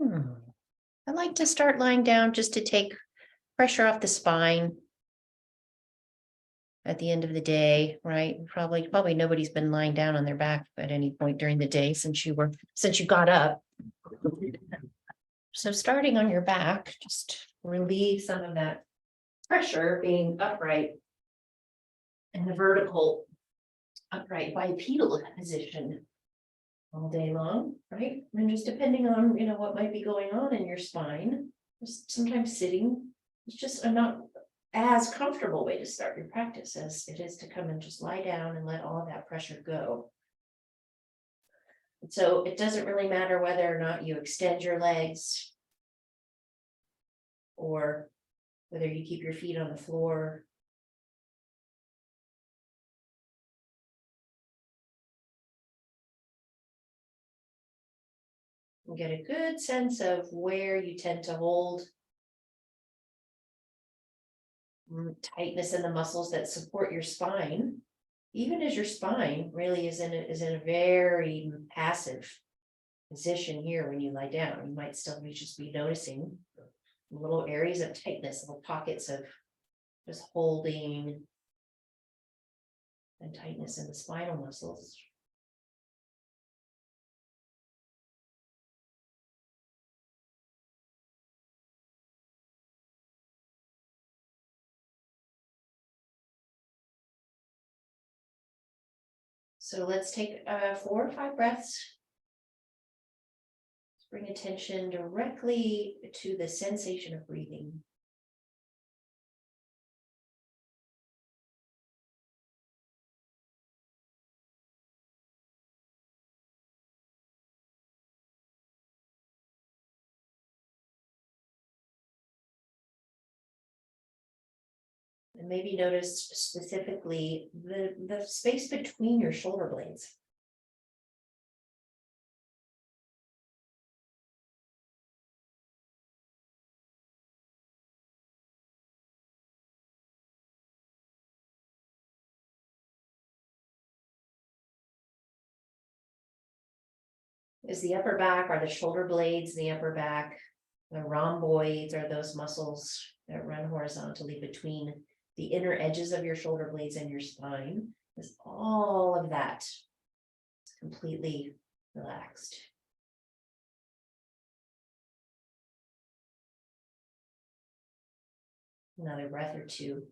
I like to start lying down just to take pressure off the spine at the end of the day, right? Probably nobody's been lying down on their back at any point during the day since you got up. So starting on your back, just relieve some of that pressure being upright in the vertical upright bipedal position all day long, right? And just depending on, what might be going on in your spine, just sometimes sitting, it's just a not as comfortable way to start your practice as it is to come and just lie down and let all of that pressure go. And so it doesn't really matter whether or not you extend your legs or whether you keep your feet on the floor. And get a good sense of where you tend to hold tightness in the muscles that support your spine, even as your spine really is in a very passive position here when you lie down. You might still just be noticing little areas of tightness, little pockets of just holding and tightness in the spinal muscles. So let's take 4 or 5 breaths. Let's bring attention directly to the sensation of breathing. And maybe notice specifically the space between your shoulder blades. Is the upper back, are the shoulder blades, the upper back, the rhomboids are those muscles that run horizontally between the inner edges of your shoulder blades and your spine. Is all of that completely relaxed. Another breath or two.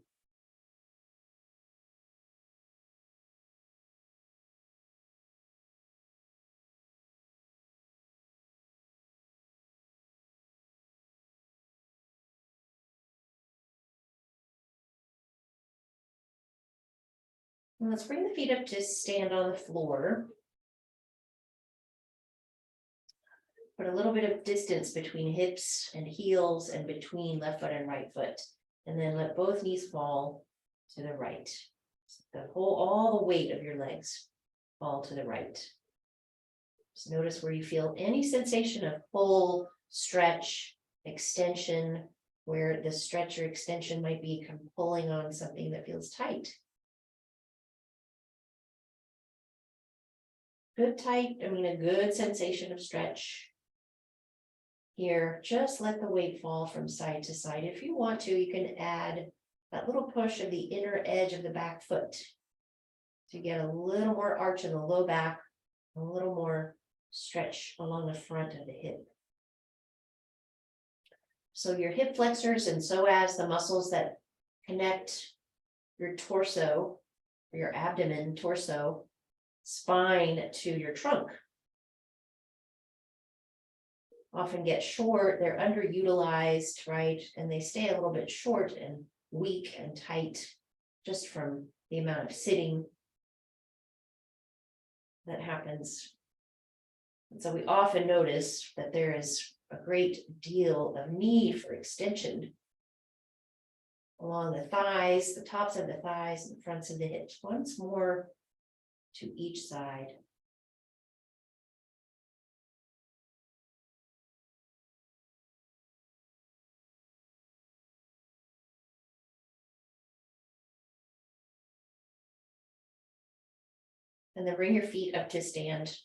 And let's bring the feet up to stand on the floor. Put a little bit of distance between hips and heels and between left foot and right foot. And then let both knees fall to the right. All the weight of your legs fall to the right. Just notice where you feel any sensation of pull, stretch, extension, where the stretch or extension might be pulling on something that feels tight. A good sensation of stretch. Here, just let the weight fall from side to side. If you want to, you can add that little push of the inner edge of the back foot to get a little more arch in the low back, a little more stretch along the front of the hip. So your hip flexors and psoas, the muscles that connect your torso, or your abdomen, torso, spine to your trunk, often get short, they're underutilized, right? And they stay a little bit short and weak and tight just from the amount of sitting that happens. And so we often notice that there is a great deal of need for extension along the thighs, the tops of the thighs, and the fronts of the hips. Once more to each side. And then bring your feet up to stand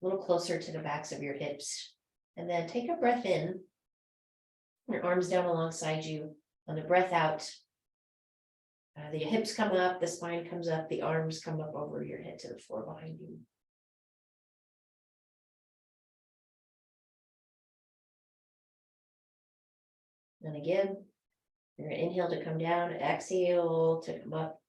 a little closer to the backs of your hips And then take a breath in. Your arms down alongside you. On the breath out. The hips come up, the spine comes up, the arms come up over your head to the floor behind you. And again, you're gonna inhale to come down, exhale to come up.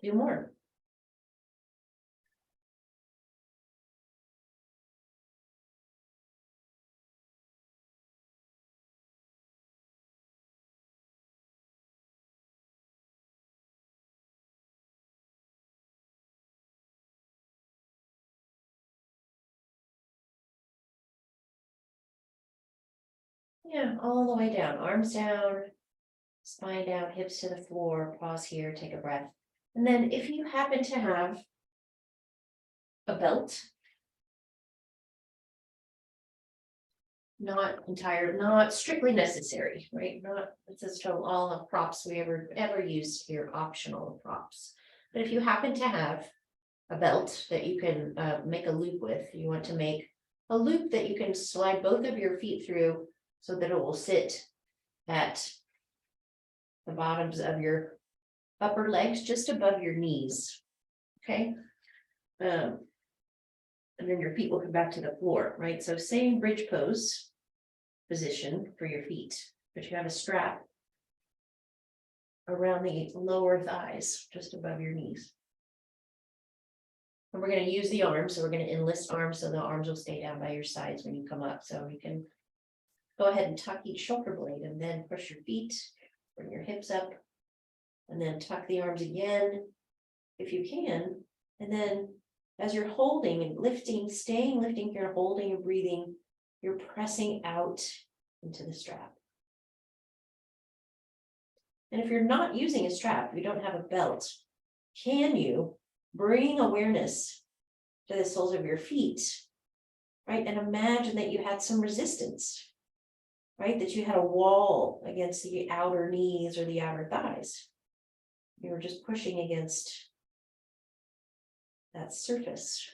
Do more. Yeah, all the way down, arms down, spine down, hips to the floor, pause here, take a breath. And then if you happen to have a belt, not strictly necessary, right? Not, this is from all the props we ever used here, optional props. But if you happen to have a belt that you can make a loop with, you want to make a loop that you can slide both of your feet through so that it will sit at the bottoms of your upper legs, just above your knees. Okay. And then your feet will come back to the floor, right? So same bridge pose position for your feet, but you have a strap around the lower thighs, just above your knees. And we're going to use the arms, so we're going to enlist arms, so the arms will stay down by your sides when you come up. So you can go ahead and tuck each shoulder blade and then push your feet, bring your hips up, and then tuck the arms again, if you can. And then as you're holding and lifting, staying lifting here, holding and breathing, you're pressing out into the strap. And if you're not using a strap, you don't have a belt, can you bring awareness to the soles of your feet, right? And imagine that you had some resistance, right? That you had a wall against the outer knees or the outer thighs. You were just pushing against that surface.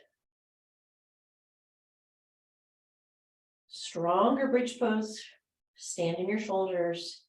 Stronger bridge pose, stand in your shoulders.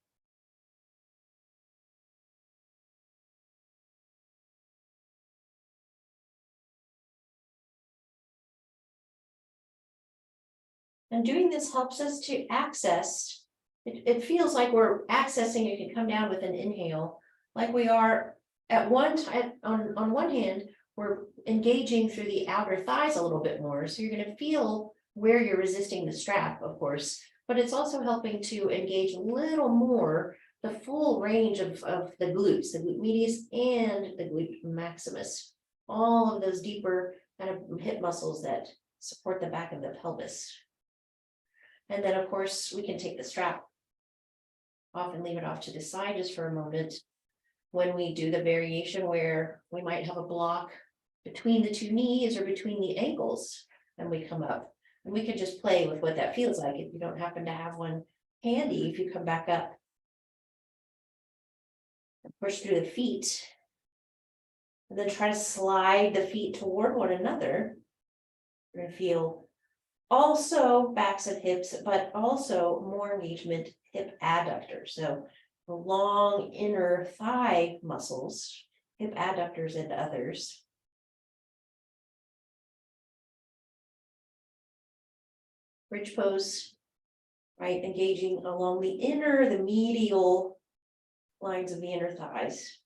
And doing this helps us to access, it feels like we're accessing, you can come down with an inhale, like we are at one time, on one hand, we're engaging through the outer thighs a little bit more. So you're going to feel where you're resisting the strap, of course, but it's also helping to engage a little more the full range of the glutes, the glute medius and the glute maximus, all of those deeper kind of hip muscles that support the back of the pelvis. And then, of course, we can take the strap off and leave it off to the side just for a moment. When we do the variation where we might have a block between the two knees or between the ankles, and we come up, and we can just play with what that feels like. If you don't happen to have one handy, if you come back up and push through the feet, and then try to slide the feet toward one another, you're going to feel also backs of hips, but also more engagement hip adductors. So the long inner thigh muscles, hip adductors and others. Bridge pose, right? Engaging along the medial lines of the inner thighs.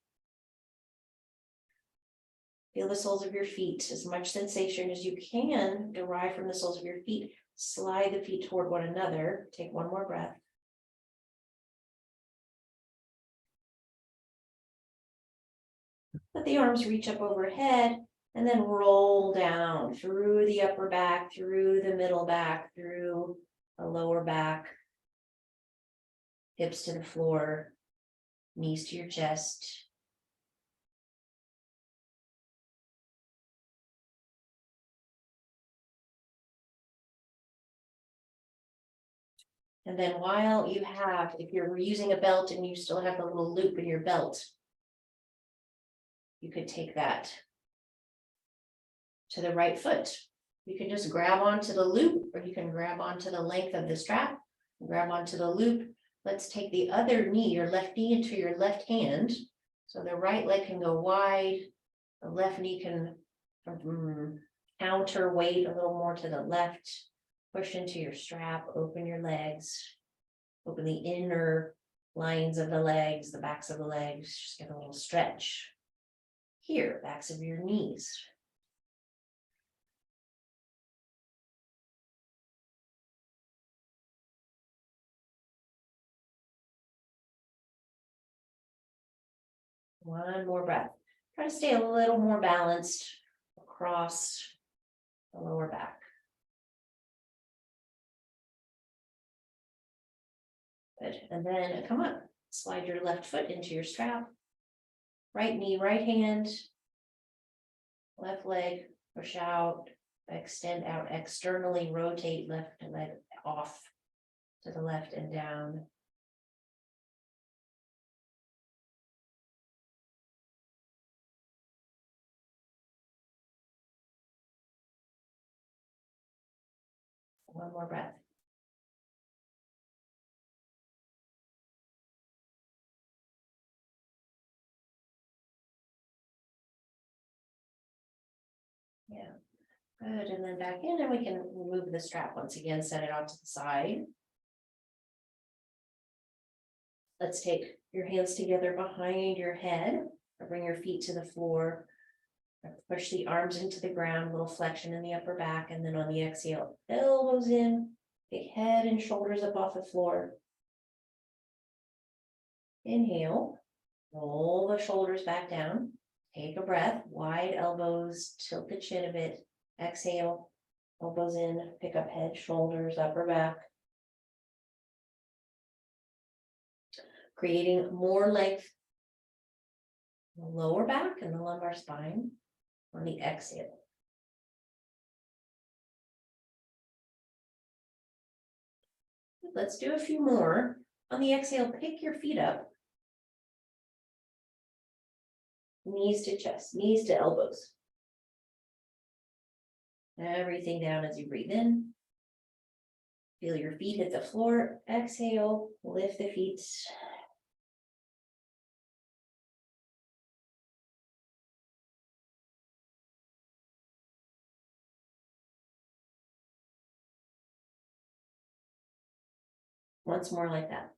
Feel the soles of your feet, as much sensation as you can derive from the soles of your feet. Slide the feet toward one another. Take one more breath. Let the arms reach up overhead and then roll down through the upper back, through the middle back, through the lower back. Hips to the floor, knees to your chest. And then while you have, if you're using a belt and you still have the little loop in your belt, you could take that to the right foot. You can just grab onto the loop, or you can grab onto the length of the strap, grab onto the loop. Let's take the other knee, your left knee, into your left hand. So the right leg can go wide, the left knee can counterweight a little more to the left. Push into your strap, open your legs, open the inner lines of the legs, the backs of the legs, just get a little stretch. Here, backs of your knees. One more breath. Try to stay a little more balanced across the lower back. Good, and then come up, slide your left foot into your strap. Right knee, right hand. Left leg, push out, extend out externally, rotate left leg off to the left and down. One more breath. Yeah, good, and then back in, and we can remove the strap once again, set it off to the side. Let's take your hands together behind your head, or bring your feet to the floor. Push the arms into the ground, little flexion in the upper back, and then on the exhale, elbows in, take head and shoulders up off the floor. Inhale, roll the shoulders back down. Take a breath, wide elbows, tilt the chin a bit. Exhale, elbows in, pick up head, shoulders, upper back. Creating more length in the lower back and the lumbar spine on the exhale. Let's do a few more. On the exhale, pick your feet up. Knees to chest, knees to elbows. Everything down as you breathe in. Feel your feet hit the floor. Exhale, lift the feet. Once more like that.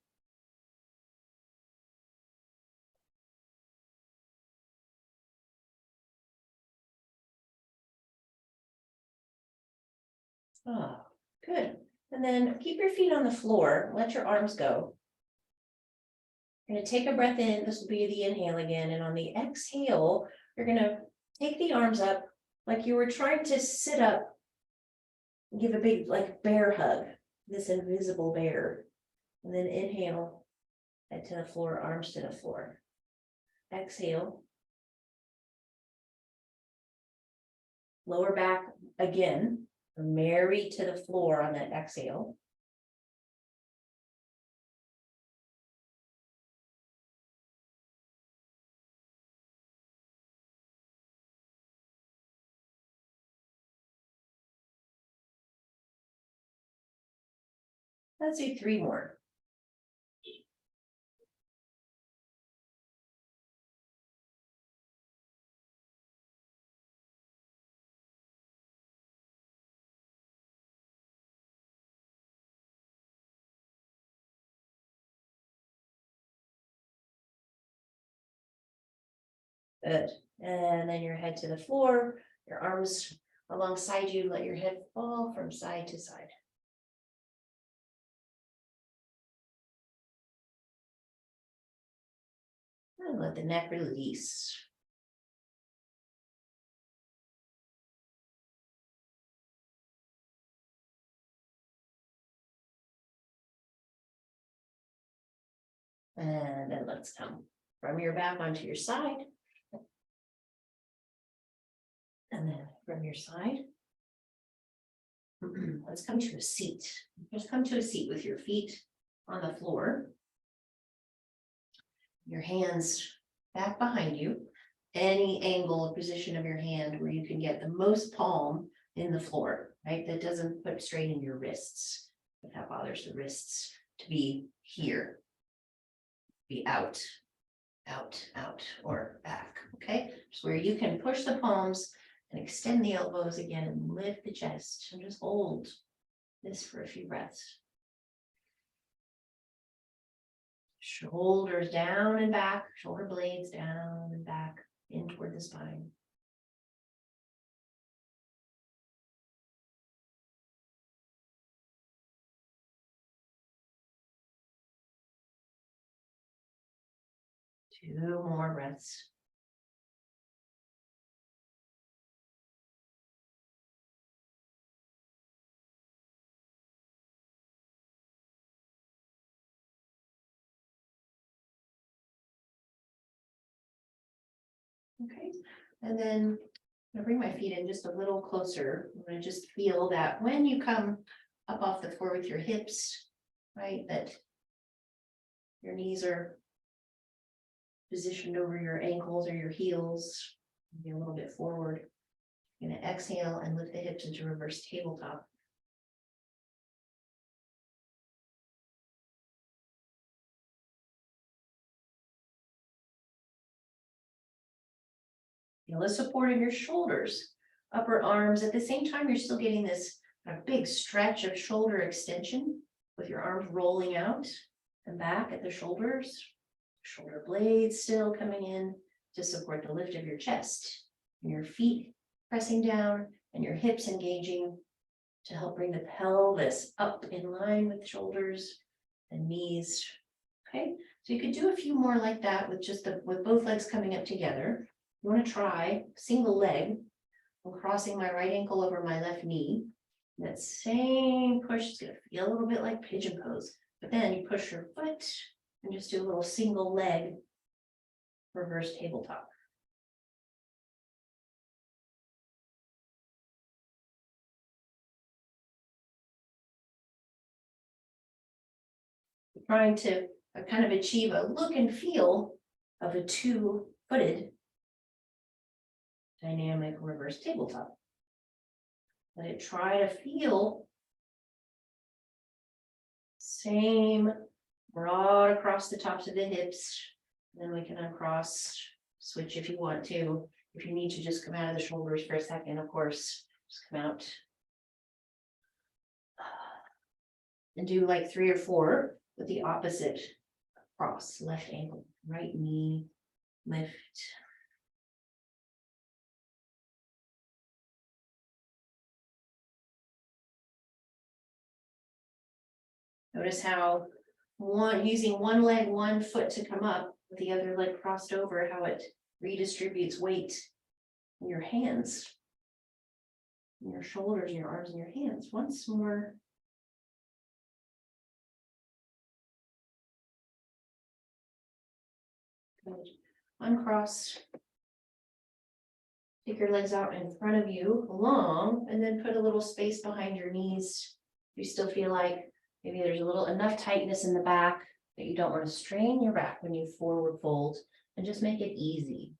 Oh, good. And then keep your feet on the floor. Let your arms go. You're going to take a breath in. This will be the inhale again. And on the exhale, you're going to take the arms up like you were trying to sit up. Give a big like bear hug, this invisible bear. And then inhale, head to the floor, arms to the floor. Exhale. Lower back again, marry to the floor on that exhale. Let's do 3 more. Good. And then your head to the floor, your arms alongside you, let your head fall from side to side. And let the neck release. And then let's come from your back onto your side. And then from your side. Let's come to a seat. Just come to a seat with your feet on the floor. Your hands back behind you. Any angle or position of your hand where you can get the most palm in the floor, right? That doesn't put strain in your wrists. If that bothers the wrists, to be here. Be out, out, out, or back, okay? Just where you can push the palms and extend the elbows again and lift the chest and just hold this for a few breaths. Shoulders down and back, shoulder blades down and back in toward the spine. Two more breaths. Okay, and then I'm gonna bring my feet in just a little closer. I'm gonna just feel that when you come up off the floor with your hips, right, that your knees are positioned over your ankles or your heels, maybe a little bit forward. You're gonna exhale and lift the hips into reverse tabletop. Feel the support of your shoulders, upper arms. At the same time, you're still getting this big stretch of shoulder extension with your arms rolling out and back at the shoulders. Shoulder blades still coming in to support the lift of your chest. And your feet pressing down and your hips engaging to help bring the pelvis up in line with shoulders and knees. Okay, so you could do a few more like that with with both legs coming up together. You want to try single leg. I'm crossing my right ankle over my left knee. That same push is going to feel a little bit like pigeon pose, but then you push your foot and just do a little single leg reverse tabletop. Trying to kind of achieve a look and feel of a two-footed dynamic reverse tabletop. Let it try to feel same broad across the tops of the hips. Then we can uncross, switch if you want to. If you need to just come out of the shoulders for a second, of course, just come out. And do like 3 or 4 with the opposite cross, left ankle, right knee, lift. Notice how using one leg, one foot to come up, with the other leg crossed over, how it redistributes weight in your hands, in your shoulders, your arms, and your hands. Once more. Good. Uncross. Take your legs out in front of you, long, and then put a little space behind your knees. You still feel like maybe there's a little enough tightness in the back that you don't want to strain your back when you forward fold, and just make it easy.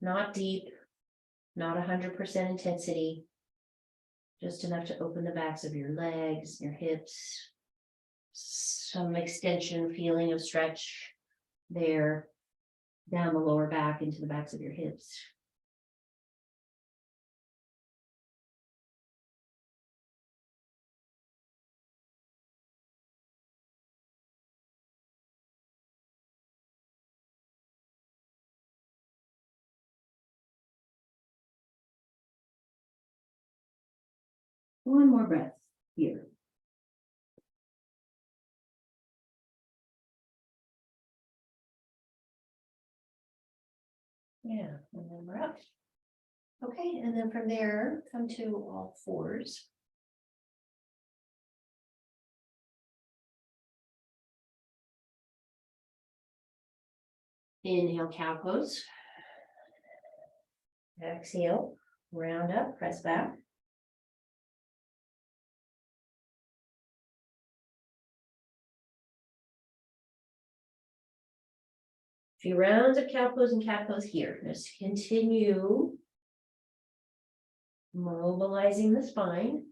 Not deep, not 100% intensity, just enough to open the backs of your legs, your hips, some extension, feeling of stretch there, down the lower back into the backs of your hips. One more breath here. Yeah, and then we're up. Okay, and then from there, come to all fours. Inhale, cow pose. Exhale, round up, press back. A few rounds of cow pose and cat pose here. Just continue mobilizing the spine.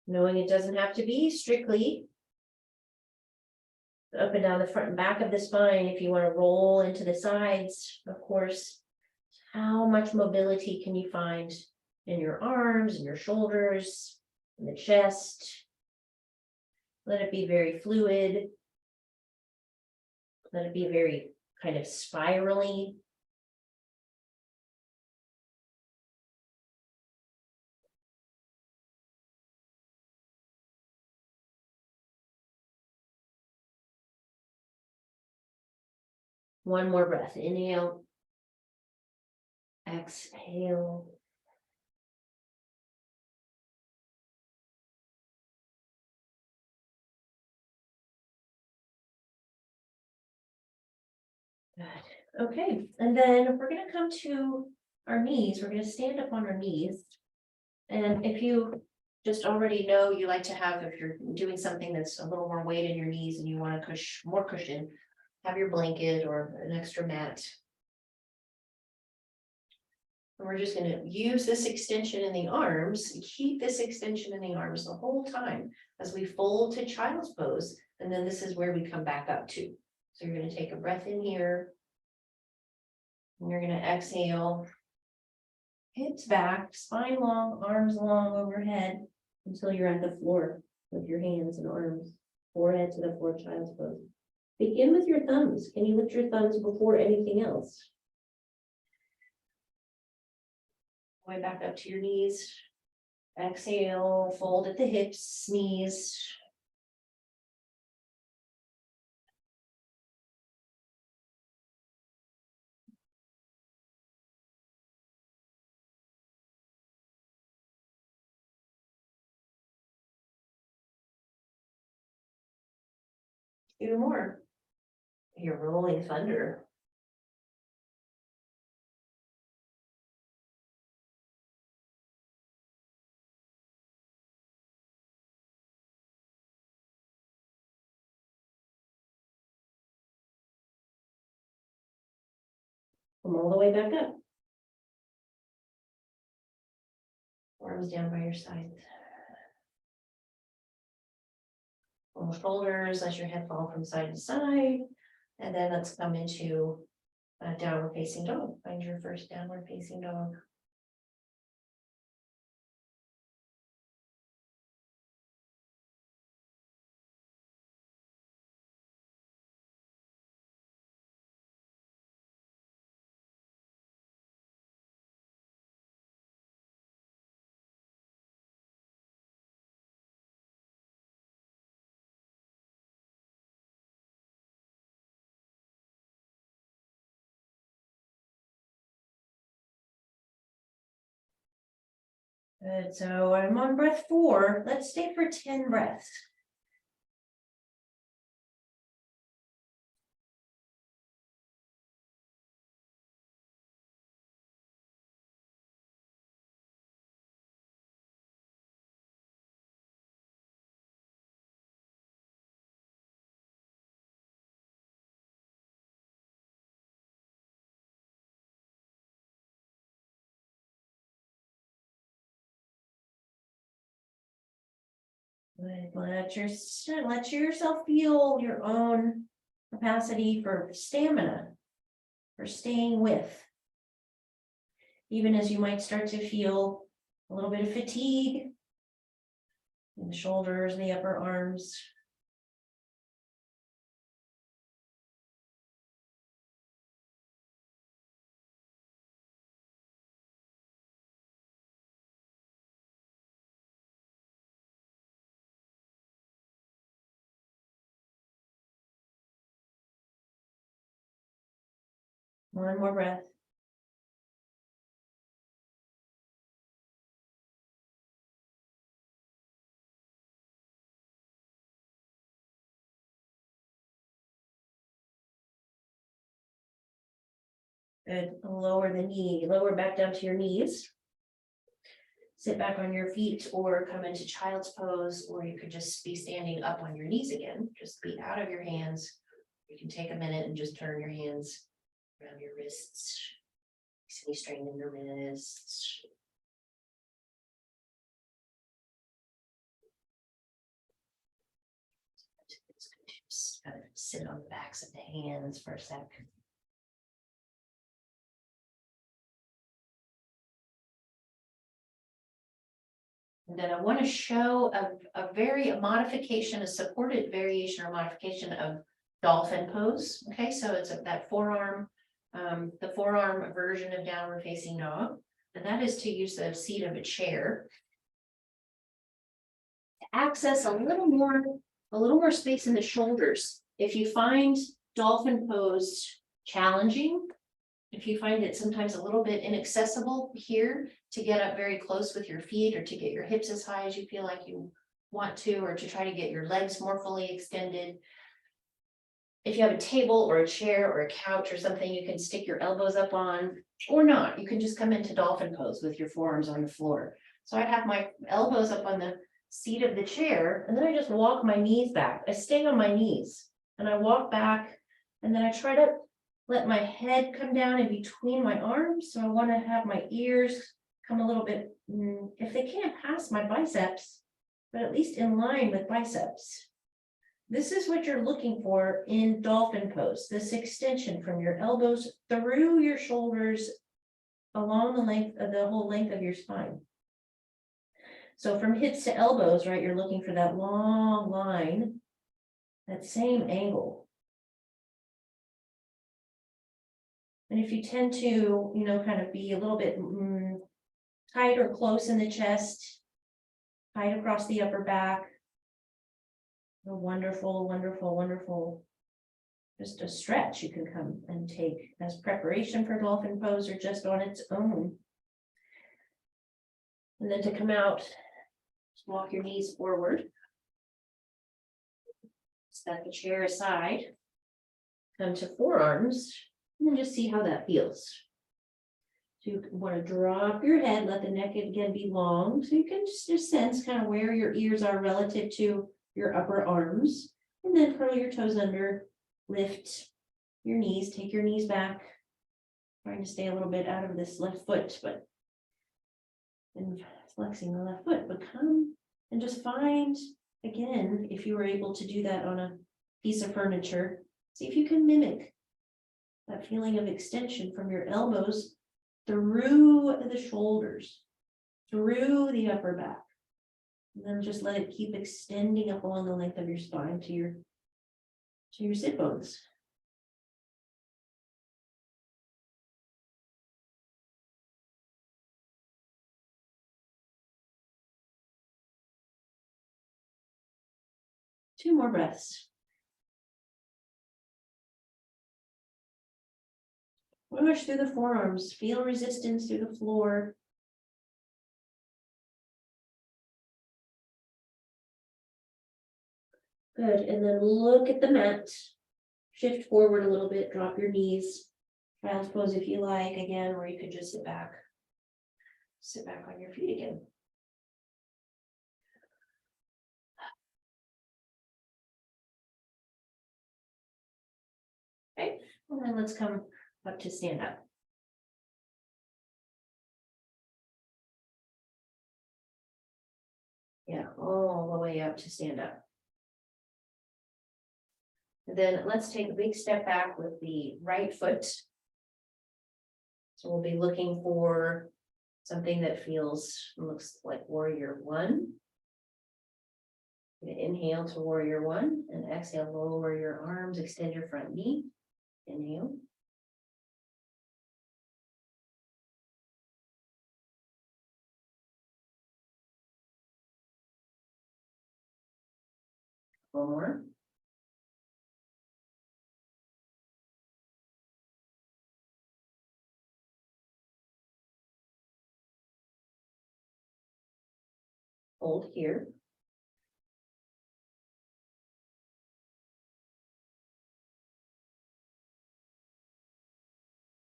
Knowing it doesn't have to be strictly up and down the front and back of the spine. If you want to roll into the sides, of course, how much mobility can you find in your arms and your shoulders, in the chest? Let it be very fluid. Let it be very kind of spirally. One more breath. Inhale. Exhale. Good. Okay, and then we're gonna come to our knees. We're gonna stand up on our knees. And if you just already know you like to have, if you're doing something that's a little more weight in your knees and you want to more cushion, have your blanket or an extra mat. And we're just gonna use this extension in the arms, keep this extension in the arms the whole time as we fold to child's pose. And then this is where we come back up to. So you're gonna take a breath in here. And you're gonna exhale. Hips back, spine long, arms long overhead until you're at the floor with your hands and arms, forehead to the floor, child's pose. Begin with your thumbs. Can you lift your thumbs before anything else? Way back up to your knees. Exhale, fold at the hips, sneeze. Two more. You're rolling thunder. Come all the way back up. Arms down by your sides. Roll shoulders, let your head fall from side to side. And then let's come into a downward facing dog. Find your first downward facing dog. Good, so I'm on breath 4. Let's stay for 10 breaths. Let yourself feel your own capacity for stamina, for staying with. Even as you might start to feel a little bit of fatigue in the shoulders, the upper arms. One more breath. Good. Lower the knee, lower back down to your knees. Sit back on your feet or come into child's pose, or you could just be standing up on your knees again, just be out of your hands. You can take a minute and just turn your hands around your wrists. Any strain in your wrists. Just kind of sit on the backs of the hands for a sec. And then I want to show a modification, a supported variation or modification of dolphin pose. Okay, so it's that forearm, the forearm version of downward facing dog. And that is to use the seat of a chair to access a little more space in the shoulders. If you find dolphin pose challenging, if you find it sometimes a little bit inaccessible here to get up very close with your feet or to get your hips as high as you feel like you want to, or to try to get your legs more fully extended. If you have a table or a chair or a couch or something, you can stick your elbows up on, or not. You can just come into dolphin pose with your forearms on the floor. So I have my elbows up on the seat of the chair, and then I just walk my knees back. I stay on my knees and I walk back, and then I try to let my head come down in between my arms. So I want to have my ears come a little bit, if they can't pass my biceps, but at least in line with biceps. This is what you're looking for in dolphin pose, this extension from your elbows through your shoulders along the length of the whole length of your spine. So from hips to elbows, right, you're looking for that long line, that same angle. And if you tend to, kind of be a little bit tight or close in the chest, tight across the upper back, a wonderful, wonderful, wonderful, just a stretch you can come and take as preparation for dolphin pose or just on its own. And then to come out, just walk your knees forward. Step the chair aside. Come to forearms. And then just see how that feels. So you want to drop your head, let the neck again be long. So you can just sense kind of where your ears are relative to your upper arms. And then curl your toes under, lift your knees, take your knees back. Trying to stay a little bit out of this left foot, and flexing the left foot, but come and just find, again, if you were able to do that on a piece of furniture, see if you can mimic that feeling of extension from your elbows through the shoulders, through the upper back. And then just let it keep extending up along the length of your spine to your sit bones. Two more breaths. Push through the forearms, feel resistance through the floor. Good, and then look at the mat. Shift forward a little bit, drop your knees. Child's pose if you like, again, or you could just sit back. Sit back on your feet again. Okay, and then let's come up to stand up. Yeah, all the way up to stand up. And then let's take a big step back with the right foot. So we'll be looking for something that looks like warrior one. Inhale to warrior one and exhale, lower your arms, extend your front knee. Inhale. One more. Hold here.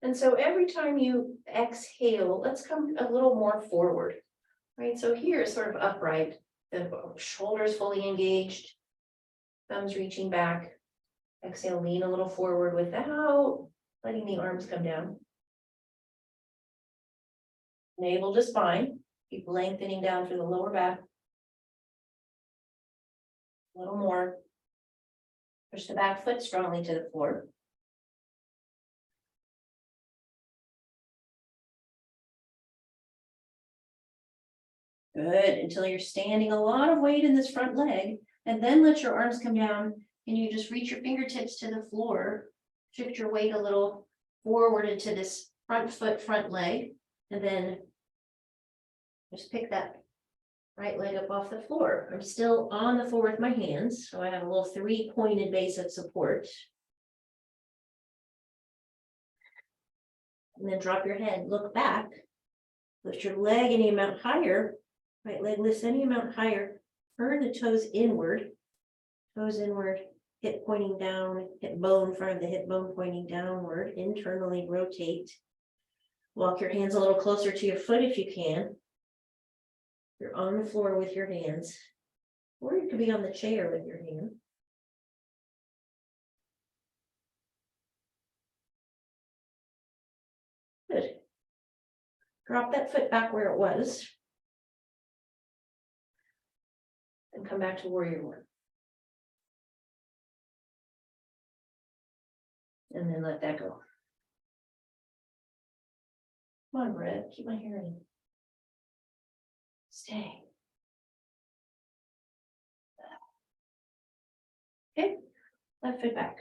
And so every time you exhale, let's come a little more forward, right? So here is sort of upright, the shoulders fully engaged, thumbs reaching back. Exhale, lean a little forward without letting the arms come down. Navel to spine, keep lengthening down through the lower back. A little more. Push the back foot strongly to the floor. Good, until you're standing a lot of weight in this front leg, and then let your arms come down and you just reach your fingertips to the floor. Shift your weight a little forward into this front foot, front leg, and then just pick that right leg up off the floor. I'm still on the floor with my hands, so I have a little 3-pointed base of support. And then drop your head, look back, lift your leg any amount higher, right leg lifts any amount higher, turn the toes inward, hip pointing down, hip bone, front of the hip bone pointing downward, internally rotate. Walk your hands a little closer to your foot if you can. You're on the floor with your hands, or you could be on the chair with your hand. Good. Drop that foot back where it was. And come back to warrior one. And then let that go. Come on, Brett, keep my hair in. Stay. Okay, left foot back.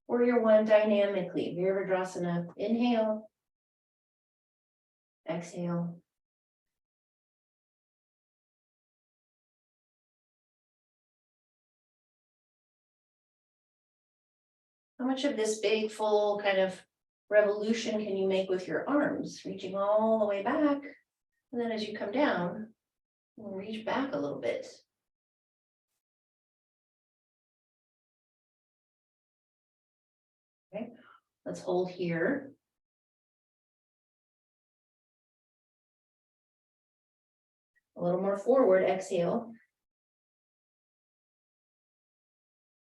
Warrior one dynamically, Virabhadrasana, inhale. Exhale. How much of this big, full kind of revolution can you make with your arms, reaching all the way back? And then as you come down, we'll reach back a little bit. Okay, let's hold here. A little more forward, exhale.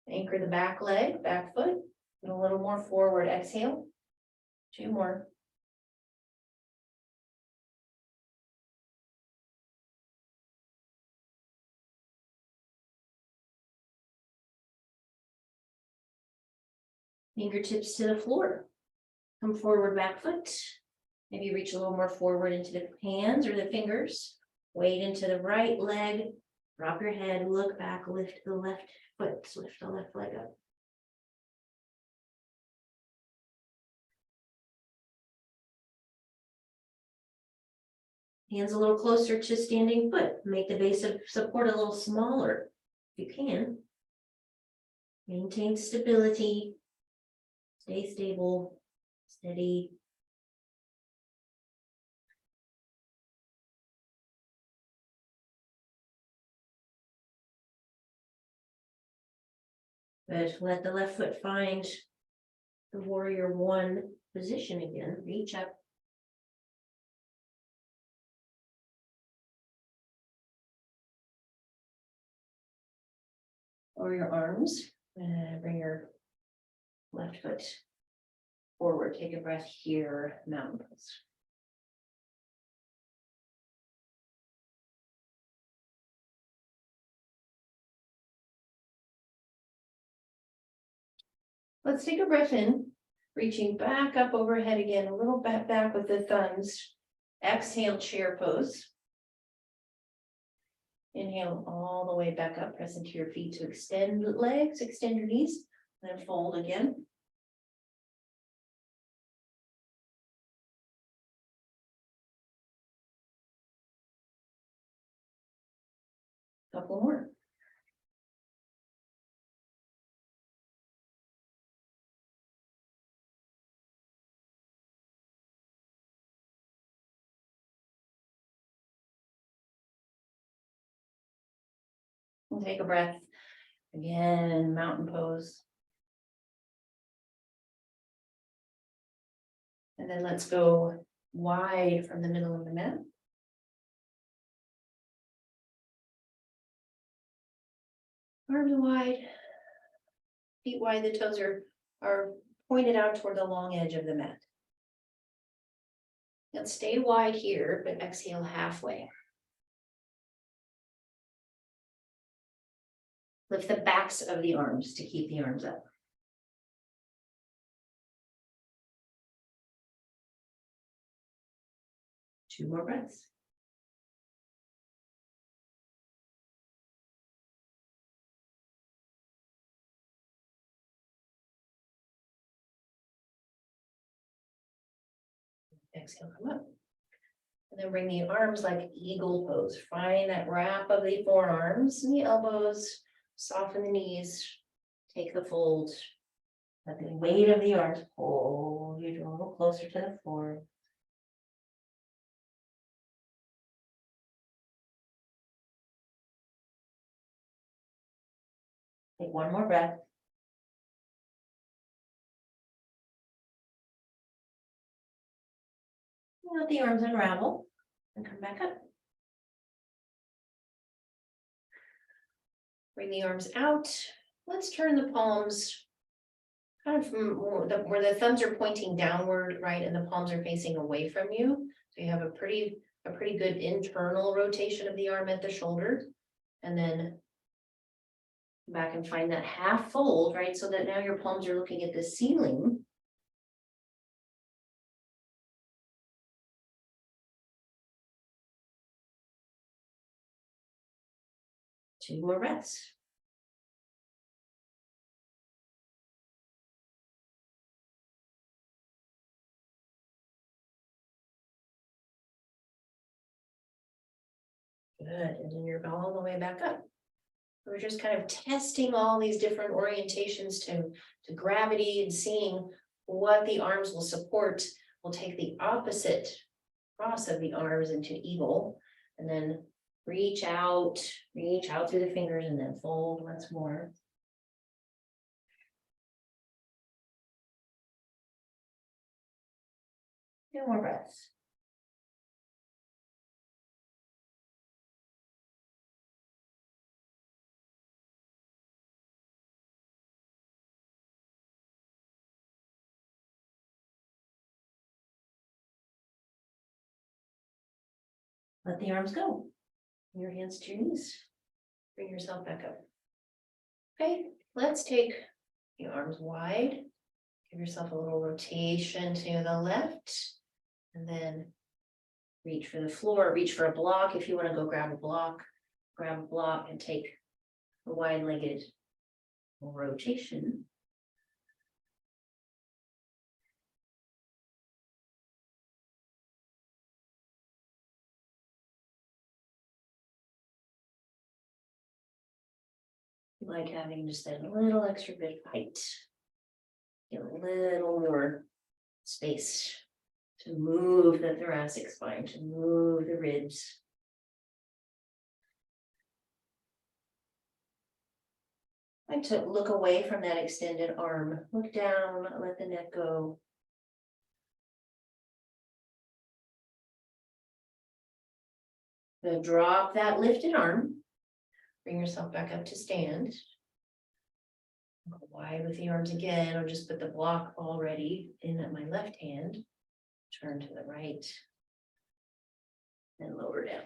Anchor the back leg, back foot, and a little more forward, exhale. 2 more. Fingertips to the floor. Come forward, back foot. Maybe reach a little more forward into the hands or the fingers. Weight into the right leg. Drop your head, look back, lift the left foot, lift the left leg up. Hands a little closer to standing foot. Make the base of support a little smaller if you can. Maintain stability. Stay stable, steady. Good. Let the left foot find the warrior one position again. Reach up. Or your arms. And bring your left foot forward. Take a breath here, mountain pose. Let's take a breath in, reaching back up overhead again, a little back with the thumbs. Exhale, chair pose. Inhale all the way back up, press into your feet to extend legs, extend your knees, then fold again. Couple more. We'll take a breath Again, mountain pose. And then let's go wide from the middle of the mat. Arms wide. Feet wide, the toes are pointed out toward the long edge of the mat. And stay wide here, but exhale halfway. Lift the backs of the arms to keep the arms up. Two more breaths. Exhale, come up. And then bring the arms like eagle pose. Find that wrap of the forearms and the elbows. Soften the knees. Take the fold. Let the weight of the arms pull you a little closer to the floor. Take one more breath. Let the arms unravel and come back up. Bring the arms out. Let's turn the palms kind of from where the thumbs are pointing downward, right? And the palms are facing away from you. So you have a pretty good internal rotation of the arm at the shoulder. And then back and find that half fold, right? So that now your palms are looking at the ceiling. Two more breaths. Good, and then you're all the way back up. We're just kind of testing all these different orientations to gravity and seeing what the arms will support. We'll take the opposite cross of the arms into eagle, and then reach out through the fingers and then fold once more. Two more breaths. Let the arms go. Your hands to your knees. Bring yourself back up. Okay, let's take the arms wide. Give yourself a little rotation to the left. And then reach for the floor, reach for a block. If you want to go grab a block and take a wide-legged rotation. Like having just a little extra bit of height. Get a little more space to move the thoracic spine, to move the ribs. I took look away from that extended arm. Look down, let the neck go. Then drop that lifted arm. Bring yourself back up to stand. Go wide with the arms again, or just put the block already in at my left hand. Turn to the right. And lower down.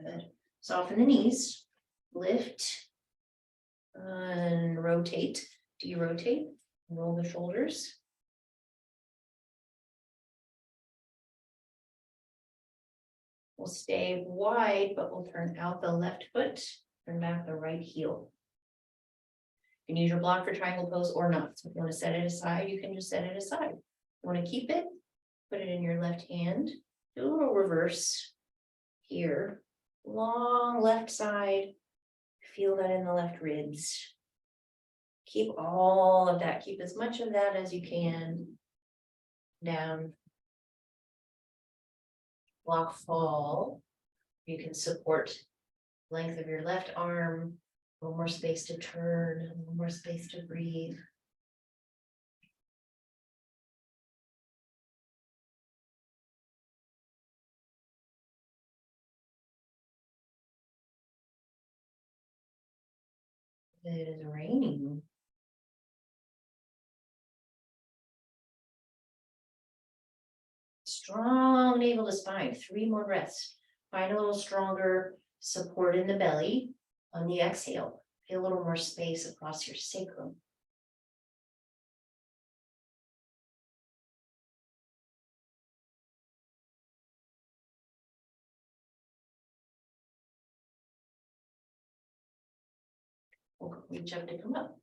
Good. Soften the knees, lift, and rotate, derotate, roll the shoulders. We'll stay wide, but we'll turn out the left foot, turn back the right heel. You can use your block for triangle pose or not. So if you want to set it aside, you can just set it aside. You want to keep it, put it in your left hand, Do a little reverse here, long left side. Feel that in the left ribs. Keep all of that, keep as much of that as you can down. Block fall. You can support length of your left arm, a little more space to turn, a little more space to breathe. It is raining. Strong navel to spine, 3 more breaths. Find a little stronger support in the belly on the exhale. Feel a little more space across your sacrum. We'll reach up to come up.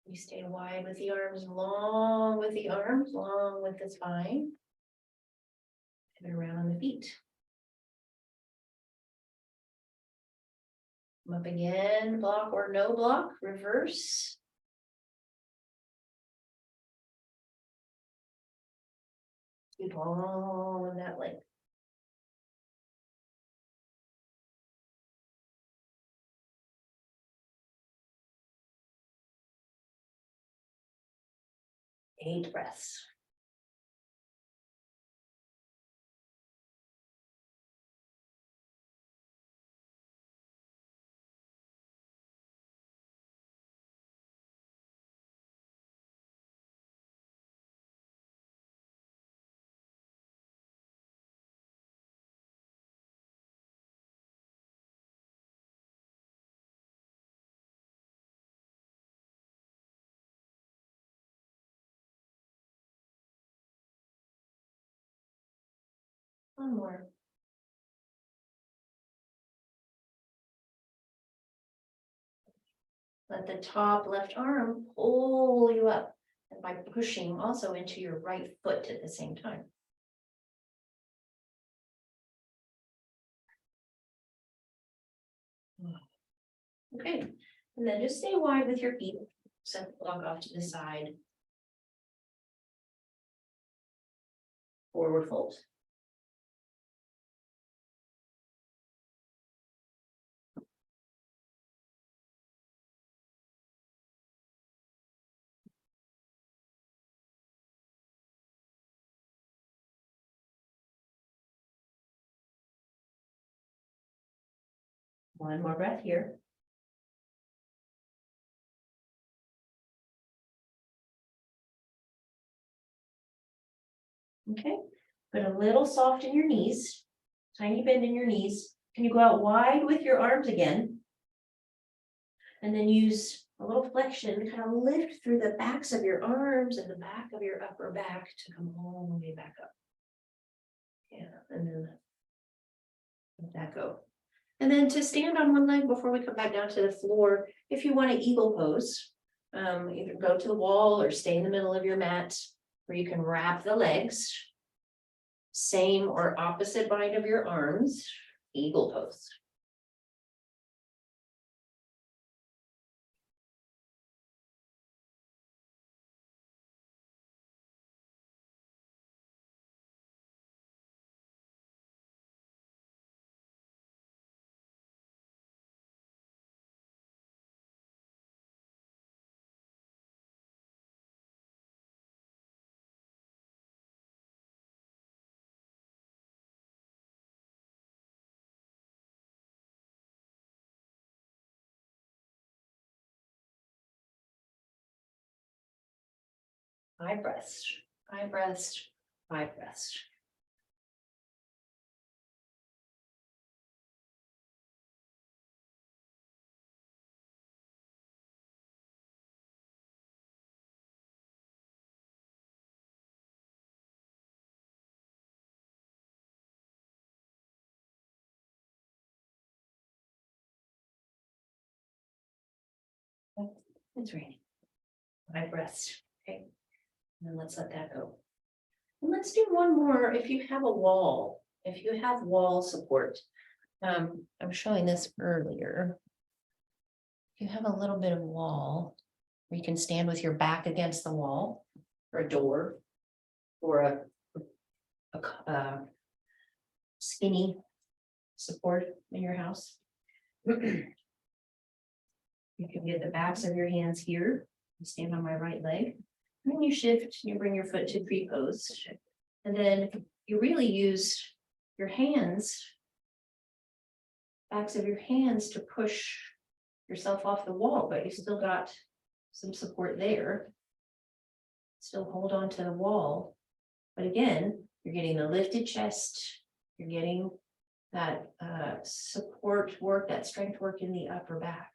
You stay wide with the arms, long with the arms, long with the spine. And around on the feet. Come up again, block or no block, reverse. Keep all of that length. Eight breaths. One more. Let the top left arm pull you up, and by pushing also into your right foot at the same time. Okay, and then just stay wide with your feet. Set the block off to the side. Forward fold. One more breath here. Okay, put a little soft in your knees, tiny bend in your knees. Can you go out wide with your arms again? And then use a little flexion, kind of lift through the backs of your arms and the back of your upper back to come all the way back up. Yeah, and then let that go. And then to stand on one leg before we come back down to the floor, if you want to eagle pose, either go to the wall or stay in the middle of your mat, where you can wrap the legs. Same or opposite bind of your arms, eagle pose. Five breaths, 5 breaths, 5 breaths. It's raining. 5 breaths, okay. And then let's let that go. And let's do one more. If you have a wall, if you have wall support. I'm showing this earlier. If you have a little bit of wall, where you can stand with your back against the wall, or a door, or a skinny support in your house. You can get the backs of your hands here, and stand on my right leg, and then you shift, you bring your foot to pre-pose. And then you really use your hands, backs of your hands to push yourself off the wall, but you still got some support there. Still hold on to the wall. But again, you're getting the lifted chest, you're getting that support work, that strength work in the upper back.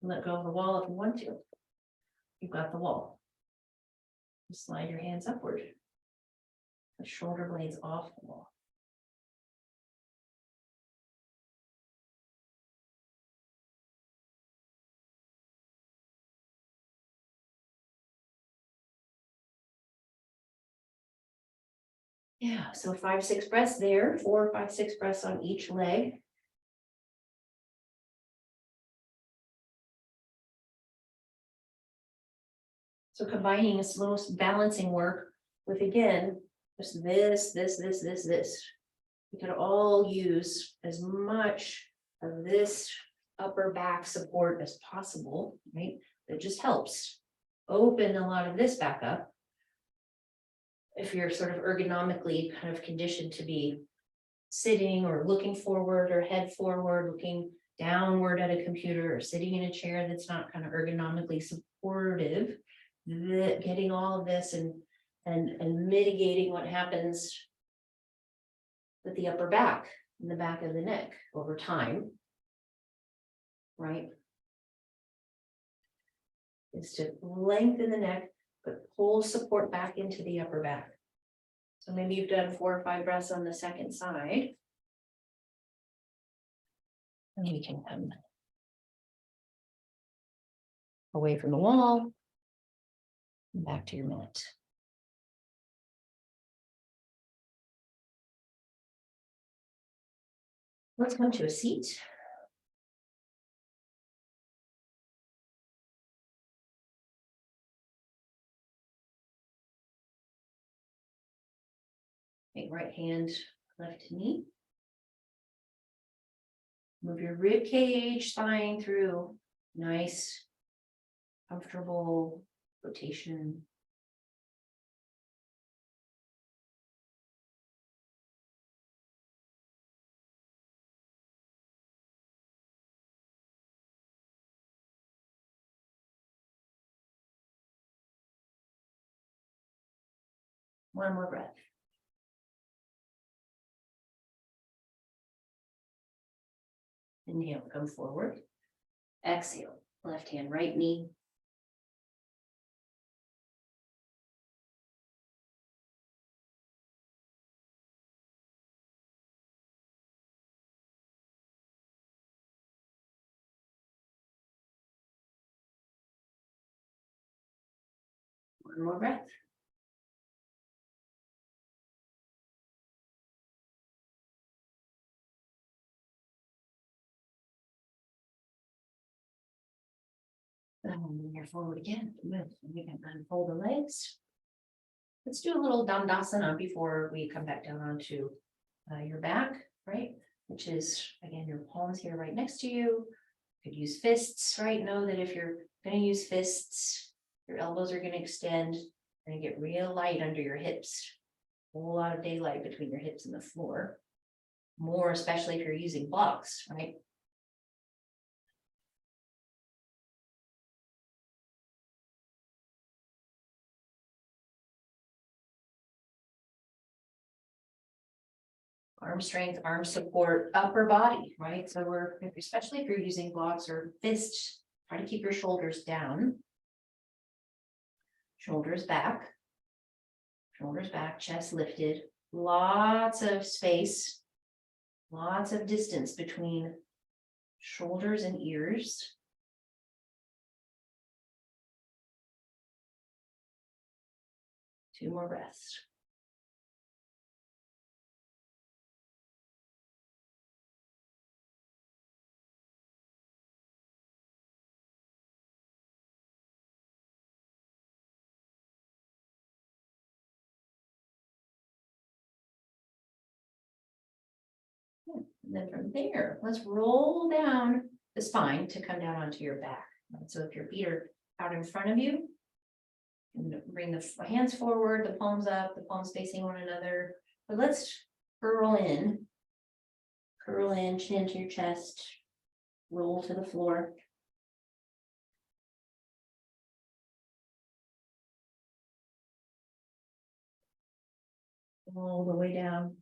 Let go of the wall if you want to. You've got the wall. Slide your hands upward. The shoulder blades off the wall. Yeah, so 5, 6 breaths there, 4, 5, 6 breaths on each leg. So combining this little balancing work with, again, just this. We could all use as much of this upper back support as possible, right? It just helps open a lot of this back up. If you're sort of ergonomically kind of conditioned to be sitting or looking forward or head forward, looking downward at a computer, or sitting in a chair that's not kind of ergonomically supportive, getting all of this and mitigating what happens with the upper back and the back of the neck over time, right? Is to lengthen the neck, but pull support back into the upper back. So maybe you've done 4 or 5 breaths on the second side. And we can come away from the wall, and back to your minute. Let's come to a seat. Take right hand, left knee. Move your rib cage, spine through. Nice, comfortable rotation. One more breath. Inhale, come forward. Exhale, left hand, right knee. One more breath. And you're forward again. Good. You can unfold the legs. Let's do a little Dandasana before we come back down onto your back, right? Which is, again, your palms here right next to you. You could use fists, right? Know that if you're going to use fists, your elbows are going to extend and get real light under your hips. A whole lot of daylight between your hips and the floor. More especially if you're using blocks, right? Arm strength, arm support, upper body, right? So especially if you're using blocks or fists, try to keep your shoulders down. Shoulders back, chest lifted. Lots of space, lots of distance between shoulders and ears. 2 more breaths. And then from there, let's roll down the spine to come down onto your back. So if your feet are out in front of you, and bring the hands forward, the palms up, the palms facing one another. But let's curl in, chin to your chest, roll to the floor. All the way down.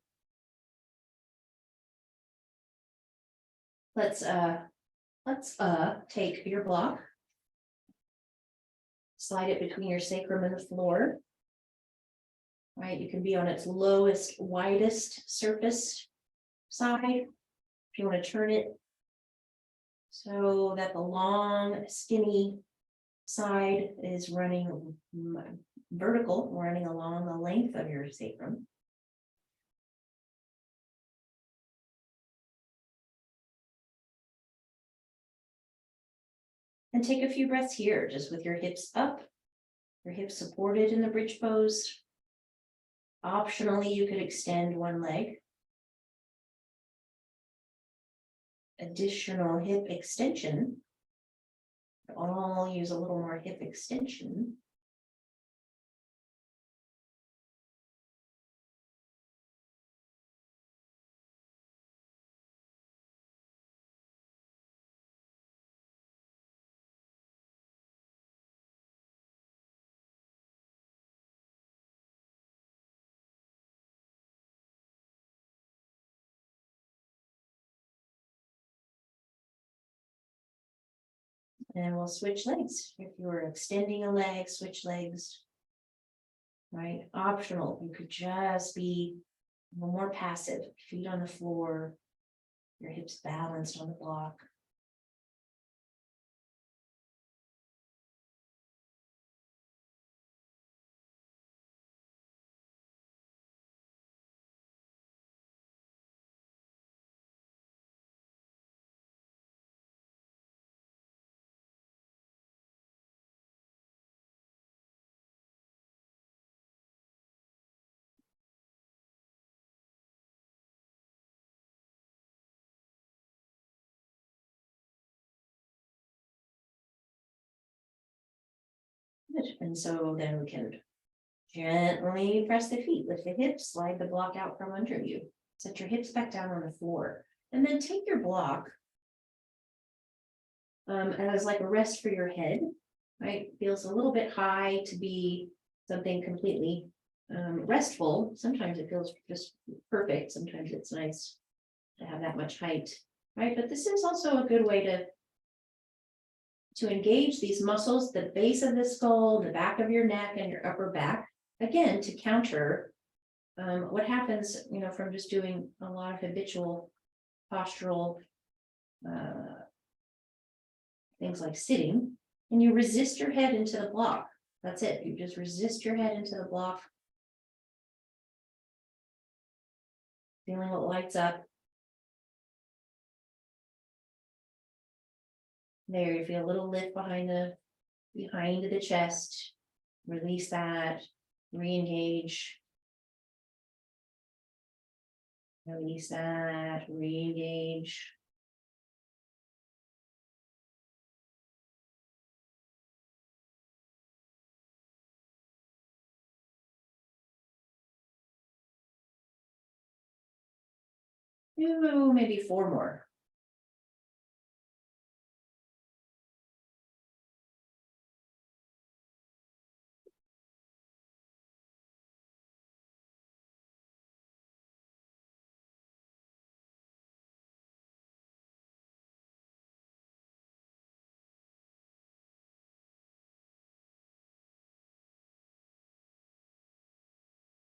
Let's take your block. Slide it between your sacrum and the floor. Right, you can be on its lowest, widest surface side. If you want to turn it so that the long, skinny side is running vertical, running along the length of your sacrum. And take a few breaths here, just with your hips up, your hips supported in the bridge pose. Optionally, you could extend one leg. Additional hip extension. I'll use a little more hip extension. And we'll switch legs. If you were extending a leg, switch legs. Right, optional. You could just be a little more passive, feet on the floor, your hips balanced on the block. And so then we can gently press the feet, lift the hips, slide the block out from under you. Set your hips back down on the floor. And then take your block as like a rest for your head, right? Feels a little bit high to be something completely restful. Sometimes it feels just perfect. Sometimes it's nice to have that much height, right? But this is also a good way to engage these muscles, the base of the skull, the back of your neck, and your upper back, again, to counter what happens, from just doing a lot of habitual postural things like sitting, and you resist your head into the block. That's it. You just resist your head into the block. Feeling what lights up. There, you feel a little lift behind the chest. Release that, re-engage. Release that, re-engage. Maybe 4 more.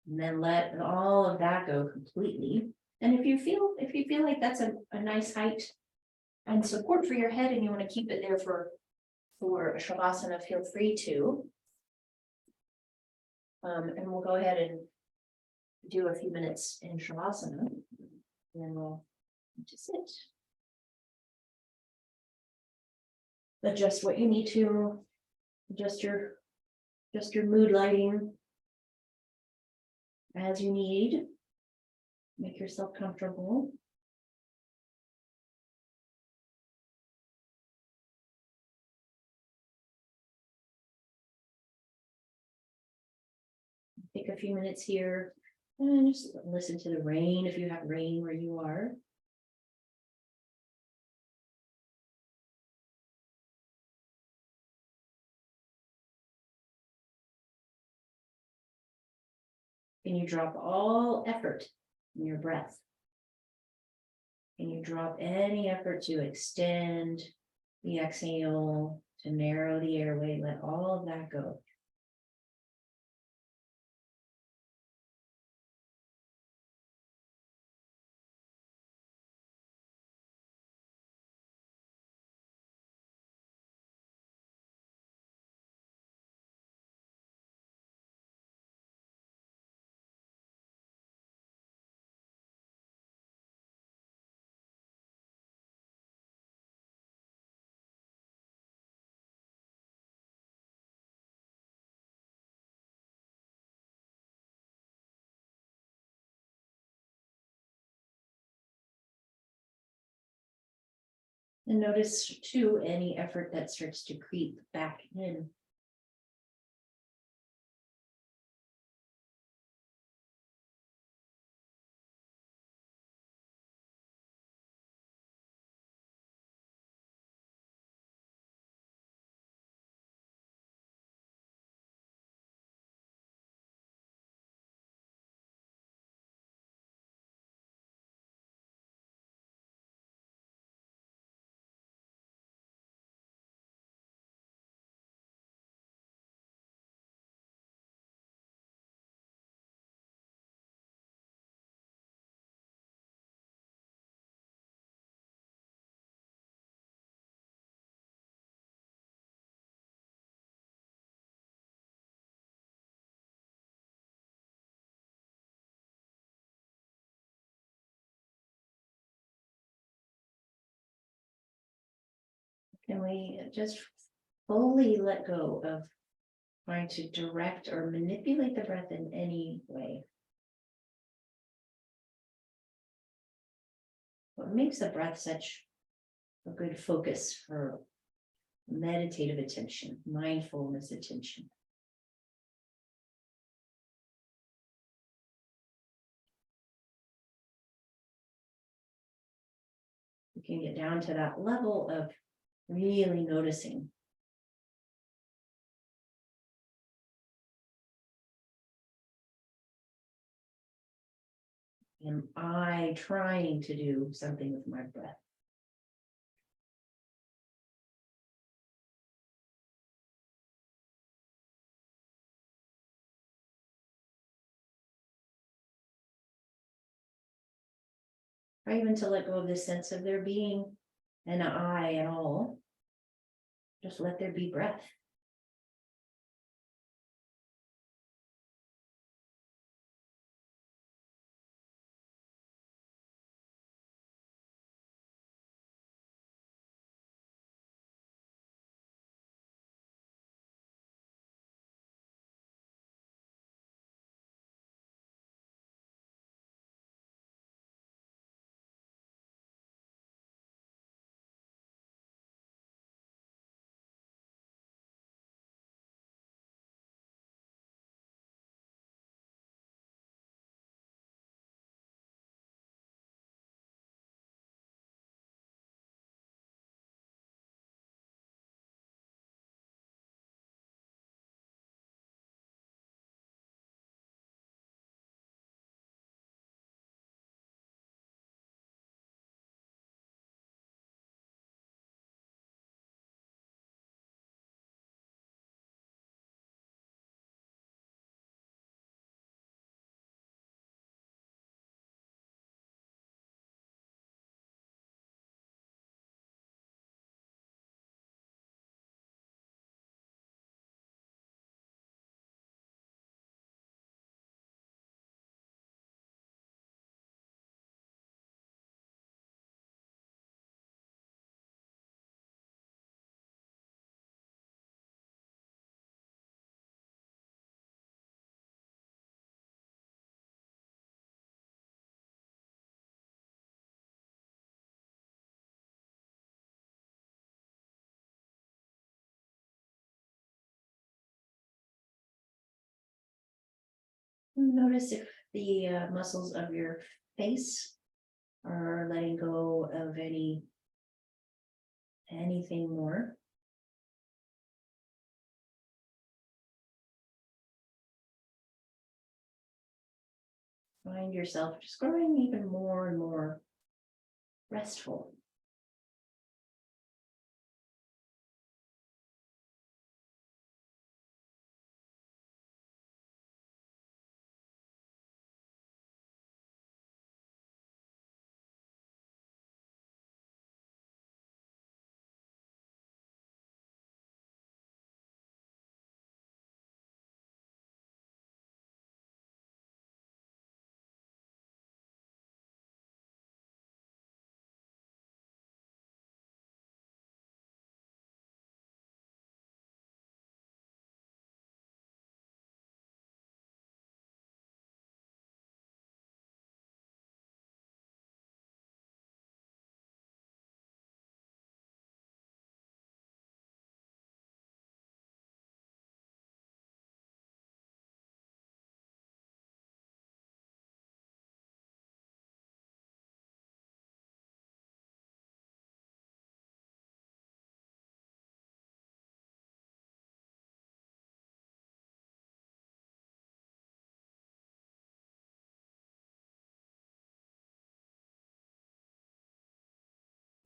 And then let all of that go completely. And if you feel like that's a nice height and support for your head, and you want to keep it there for a Shavasana, feel free to. And we'll go ahead and do a few minutes in Shavasana. And then we'll just sit. Adjust what you need to, adjust your mood lighting as you need. Make yourself comfortable. Take a few minutes here and just listen to the rain if you have rain where you are. Can you drop all effort in your breath? Can you drop any effort to extend the exhale, to narrow the airway? Let all of that go. And notice too, any effort that starts to creep back in. Can we just fully let go of trying to direct or manipulate the breath in any way? What makes the breath such a good focus for meditative attention, mindfulness attention? We can get down to that level of really noticing. Am I trying to do something with my breath? Or even to let go of the sense of there being an I at all. Just let there be breath. Notice if the muscles of your face are letting go of anything more. Find yourself just growing even more and more restful.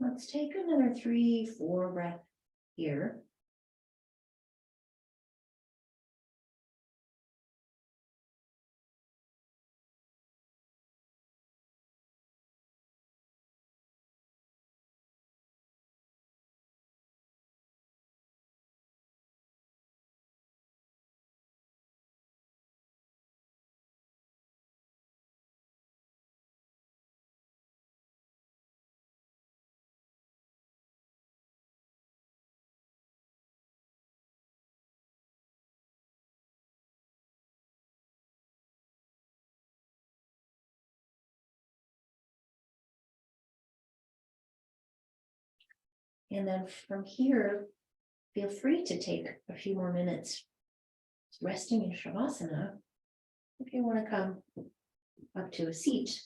Let's take another 3, 4 breath here. And then from here, feel free to take a few more minutes resting in Shavasana. If you want to come up to a seat,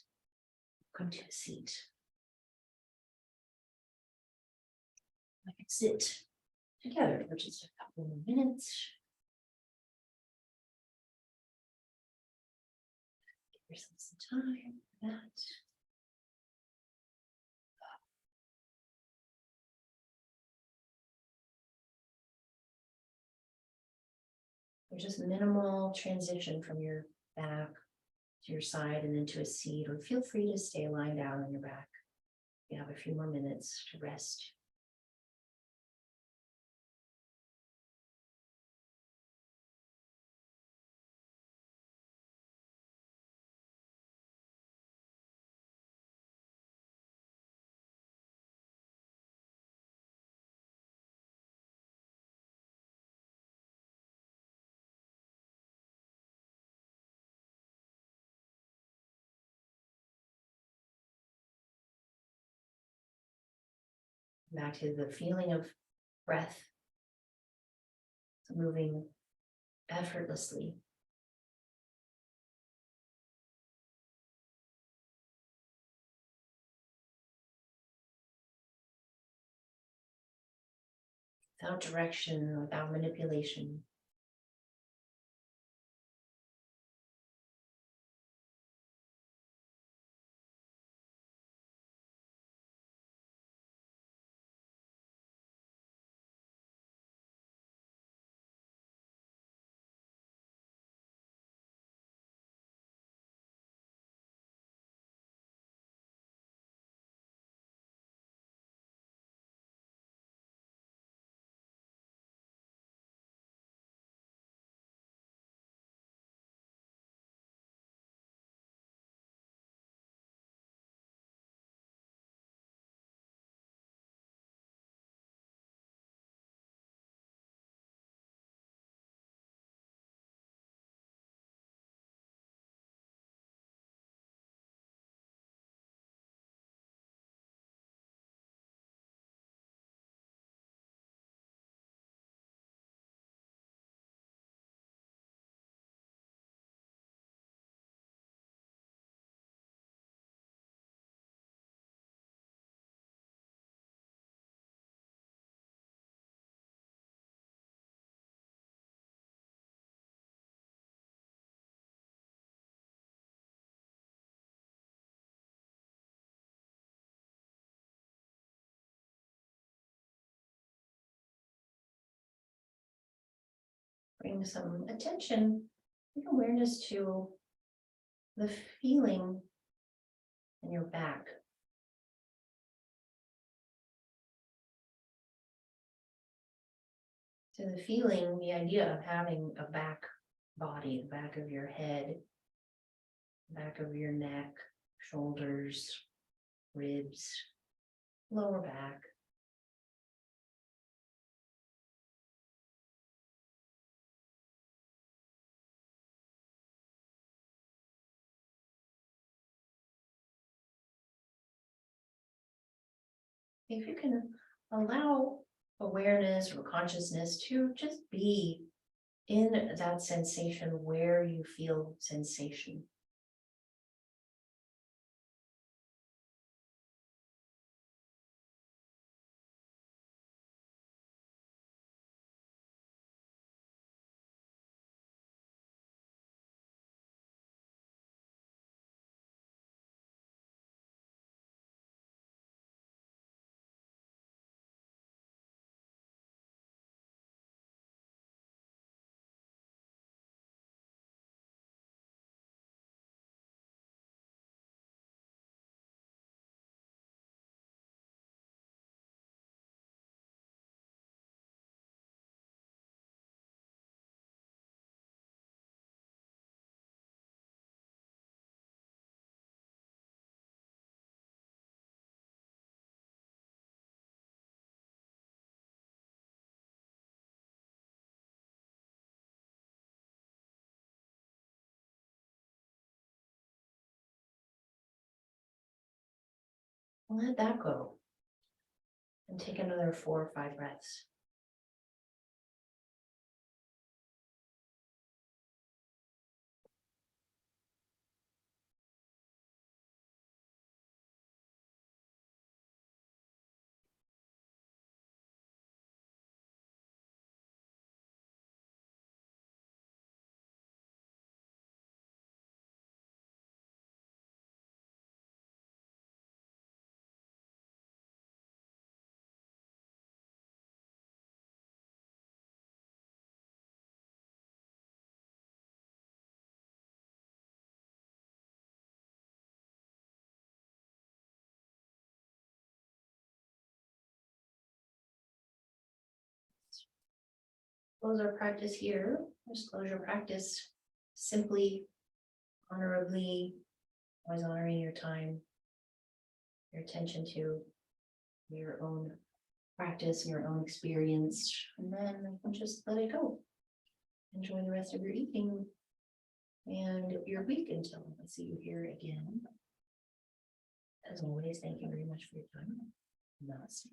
come to a seat. I can sit together for just a couple of minutes. Give yourself some time for that. There's just minimal transition from your back to your side and then to a seat, or feel free to stay lying down on your back. You have a few more minutes to rest. Back to the feeling of breath moving effortlessly. Without direction, without manipulation. bring some attention and awareness to the feeling in your back. To the feeling, the idea of having a back body, the back of your head, back of your neck, shoulders, ribs, lower back. If you can allow awareness or consciousness to just be in that sensation where you feel sensation. Let that go. And take another 4 or 5 breaths. Close our practice here. Just close your practice simply, honorably, always honoring your time, your attention to your own practice, your own experience, and then just let it go. Enjoy the rest of your evening and your week until I see you here again. As always, thank you very much for your time. Namaste.